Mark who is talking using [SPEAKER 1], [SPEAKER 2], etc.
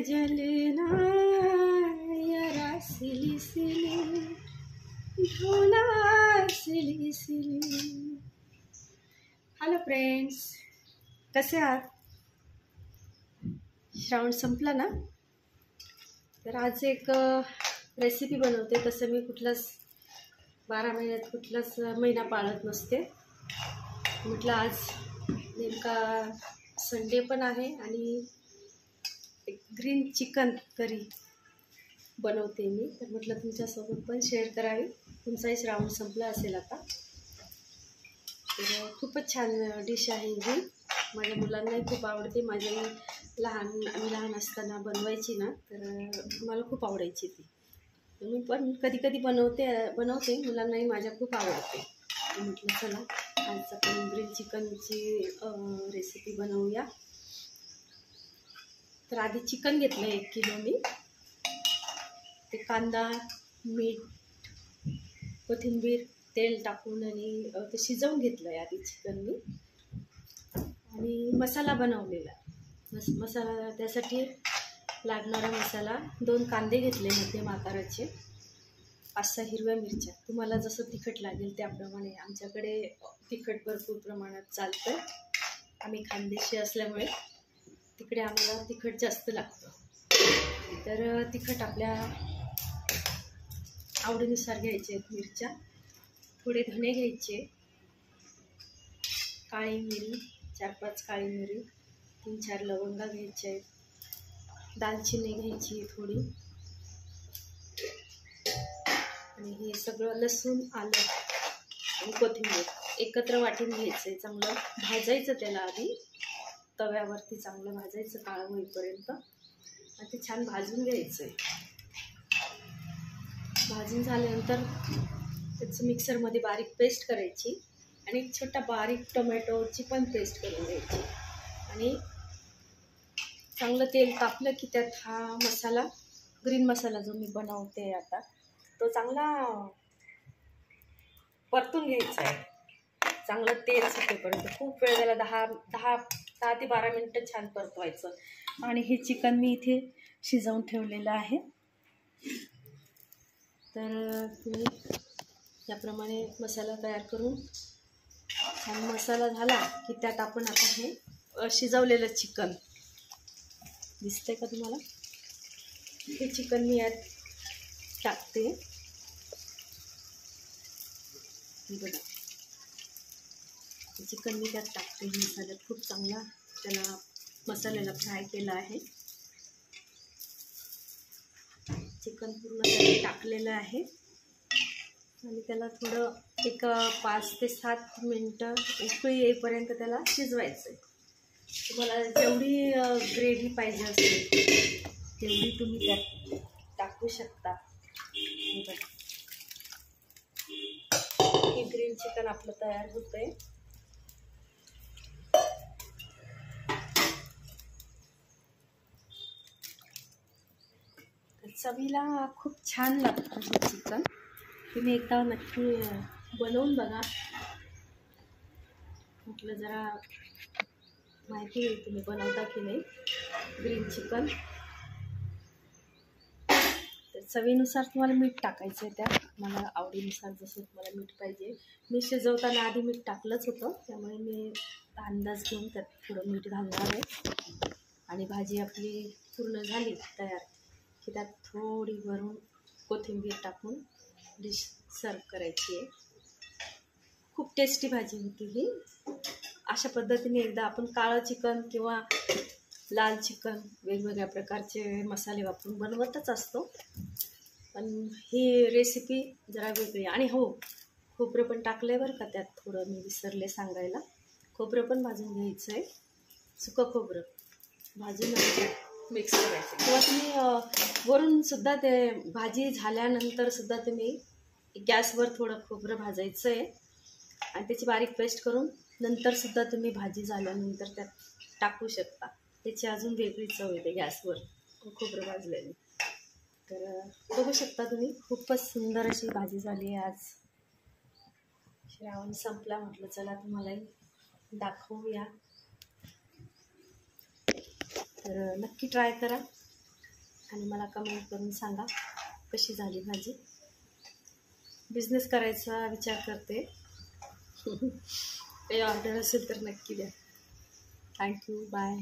[SPEAKER 1] जलना यारा silly silly ढोला silly silly. Hello friends, कसे आहात? श्रावण संपला ना, तर आज एक रेसिपी बनवते। तसं मी कुठलाच 12 महिन्यात कुठलाच महिना पाळत नसते। म्हटलं आज नेमका संडे पण आहे आणि एक ग्रीन चिकन करी बनवते मी, तर म्हटलं तुमच्यासोबत पण शेअर करावी। तुमचाही श्रावण संपला असेल आता, तर खूपच छान डिश आहे ही। माझ्या मुलांनाही खूप आवडते। माझ्याही आम्ही लहान असताना बनवायची ना, तर मला खूप आवडायची ती। मी पण कधी कधी बनवते मुलांनाही माझ्या खूप आवडते। म्हटलं चला आज आपण ग्रीन चिकनची रेसिपी बनवूया। तर आधी चिकन घेतलं 1 किलो मी। ते कांदा, मीठ, कोथिंबीर, तेल टाकून आणि ते शिजवून घेतलं आधी चिकन मी। आणि मसाला बनवलेला मसाला, त्यासाठी लागणारा मसाला 2 कांदे घेतले मध्यम आकाराचे, 5-6 हिरव्या मिरच्या। तुम्हाला जसं तिखट लागेल त्याप्रमाणे। आमच्याकडे तिखट भरपूर प्रमाणात चालतं, आम्ही खानदेशी असल्यामुळे तिकडे आम्हाला तिखट जास्त लागतं। तर तिखट आपल्या आवडीनुसार घ्यायचे आहेत मिरच्या। थोडे धणे घ्यायचे, काळी मिरी 4-5 काळी मिरी, 3-4 लवंगा घ्यायचे आहेत, दालचिनी घ्यायची थोडी, आणि हे सगळं लसूण, आलं आणि कोथिंबीर एकत्र वाटून घ्यायचं। चांगलं भाजायचं त्याला आधी तव्यावरती, चांगलं भाजायचं काळं होईपर्यंत, आणि ते छान भाजून घ्यायचं। भाजून झाल्यानंतर त्याचं मिक्सरमध्ये बारीक पेस्ट करायची, आणि एक छोटा बारीक टोमॅटोची पण पेस्ट करून घ्यायची। आणि चांगलं तेल तापलं की त्यात हा मसाला, ग्रीन मसाला जो मी बनवते आता, तो चांगला परतून घ्यायचा आहे। चांगलं तेल सुटेपर्यंत खूप वेळ त्याला 10 ते 12 मिनटं छान परतवायचं। आणि हे चिकन मी इथे शिजवून ठेवलेलं आहे। तर तुम्ही याप्रमाणे मसाला तयार करून, छान मसाला झाला की त्यात आपण आता हे शिजवलेलं चिकन, दिसतंय का तुम्हाला? हे चिकन मी यात टाकते। बघा, चिकन मी त्यात टाकते मसाल्यात। खूप चांगला त्याला मसाल्याला फ्राय केला आहे। चिकन पूर्ण त्याला टाकलेलं आहे, आणि त्याला थोडं एक 5 ते 7 मिनटं उकळी येईपर्यंत त्याला शिजवायचं आहे। तुम्हाला जेवढी ग्रेव्ही पाहिजे असेल तेवढी तुम्ही त्यात टाकू शकता। हे ग्रीन चिकन आपलं तयार होतंय। चवीला खूप छान लागतं हे चिकन। तुम्ही एकदा नक्की बनवून बघा। म्हटलं जरा माहिती होईल तुम्ही बनवता की नाही ग्रीन चिकन। तर चवीनुसार तुम्हाला मीठ टाकायचं आहे त्यात, मला आवडीनुसार जसं तुम्हाला मीठ पाहिजे। मी शिजवताना आधी मीठ टाकलंच होतं, त्यामुळे मी अंदाज घेऊन त्यात थोडं मीठ घालणार आहे। आणि भाजी आपली पूर्ण झाली तयार की त्यात थोडी वरून कोथिंबीर टाकून डिश सर्व करायची आहे। खूप टेस्टी भाजी होती ही। अशा पद्धतीने एकदा आपण काळं चिकन किंवा लाल चिकन वेगवेगळ्या प्रकारचे मसाले वापरून बनवतच असतो, पण ही रेसिपी जरा वेगळी। आणि हो, खोबरं पण टाकलं आहे बरं का त्यात, थोडं मी विसरले सांगायला। खोबरं पण भाजून घ्यायचं आहे, सुकं खोबरं भाजून मिक्स करायचं। किंवा तुम्ही वरून सुद्धा ते भाजी झाल्यानंतर सुद्धा तुम्ही गॅसवर थोडं खोबरं भाजायचं आहे, आणि त्याची बारीक पेस्ट करून नंतर सुद्धा तुम्ही भाजी झाल्यानंतर त्यात टाकू शकता। त्याची अजून वेगळी चव येते गॅसवर खोबरं भाजलेली। तर बघू शकता तुम्ही, खूपच सुंदर अशी भाजी झाली आहे आज। श्रावण संपला, म्हटलं चला तुम्हालाही दाखवूया। तर नक्की ट्राय करा। आणि मला कमेंट करून सांगा कशी झाली भाजी. बिझनेस करायचा विचार करते. काही ऑर्डर असेल तर नक्की द्या. थँक्यू. बाय.